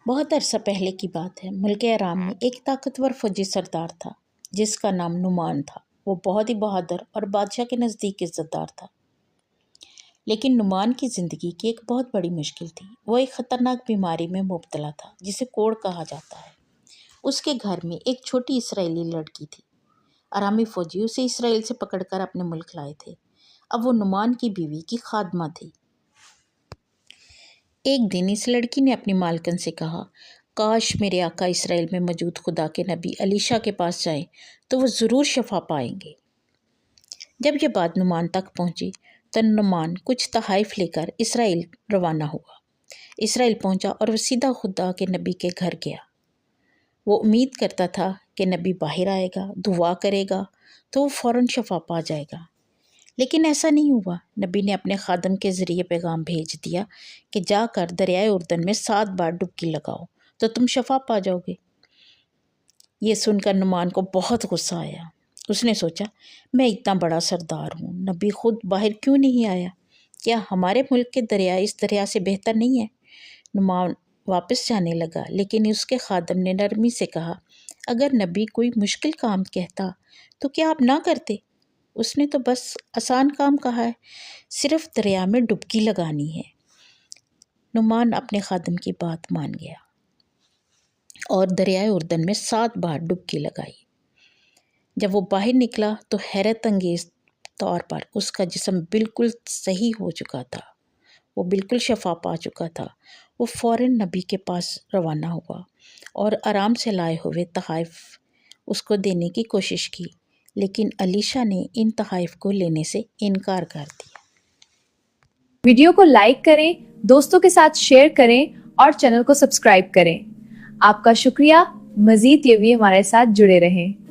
بہت عرصہ پہلے کی بات ہے۔ ملک ارام میں ایک طاقتور فوجی سردار تھا جس کا نام نعمان تھا۔ وہ بہت ہی بہادر اور بادشاہ کے نزدیک عزت دار تھا۔ لیکن نعمان کی زندگی کی ایک بہت بڑی مشکل تھی۔ وہ ایک خطرناک بیماری میں مبتلا تھا جسے کوڑ کہا جاتا ہے۔ اس کے گھر میں ایک چھوٹی اسرائیلی لڑکی تھی۔ ارامی فوجی اسے اسرائیل سے پکڑ کر اپنے ملک لائے تھے۔ اب وہ نعمان کی بیوی کی خادمہ تھی۔ ایک دن اس لڑکی نے اپنی مالکن سے کہا، کاش میرے آقا اسرائیل میں موجود خدا کے نبی الیشع کے پاس جائیں تو وہ ضرور شفا پائیں گے۔ جب یہ بات نعمان تک پہنچی تو نعمان کچھ تحائف لے کر اسرائیل روانہ ہوا۔ اسرائیل پہنچا اور وہ سیدھا خدا کے نبی کے گھر گیا۔ وہ امید کرتا تھا کہ نبی باہر آئے گا، دعا کرے گا تو وہ فوراً شفا پا جائے گا۔ لیکن ایسا نہیں ہوا۔ نبی نے اپنے خادم کے ذریعے پیغام بھیج دیا کہ جا کر دریائے اردن میں 7 بار ڈبکی لگاؤ تو تم شفا پا جاؤ گے۔ یہ سن کر نعمان کو بہت غصہ آیا۔ اس نے سوچا، میں اتنا بڑا سردار ہوں، نبی خود باہر کیوں نہیں آیا؟ کیا ہمارے ملک کے دریا اس دریا سے بہتر نہیں ہے؟ نعمان واپس جانے لگا، لیکن اس کے خادم نے نرمی سے کہا، اگر نبی کوئی مشکل کام کہتا تو کیا آپ نہ کرتے؟ اس نے تو بس آسان کام کہا ہے، صرف دریا میں ڈبکی لگانی ہے۔ نعمان اپنے خادم کی بات مان گیا اور دریائے اردن میں 7 بار ڈبکی لگائی۔ جب وہ باہر نکلا تو حیرت انگیز طور پر اس کا جسم بالکل صحیح ہو چکا تھا۔ وہ بالکل شفا پا چکا تھا۔ وہ فوراً نبی کے پاس روانہ ہوا اور آرام سے لائے ہوئے تحائف اس کو دینے کی کوشش کی، لیکن الیشع نے ان تحائف کو لینے سے انکار کر دیا۔ ویڈیو کو لائک کریں، دوستوں کے ساتھ شیئر کریں اور چینل کو سبسکرائب کریں۔ آپ کا شکریہ۔ مزید یہ بھی ہمارے ساتھ جڑے رہیں۔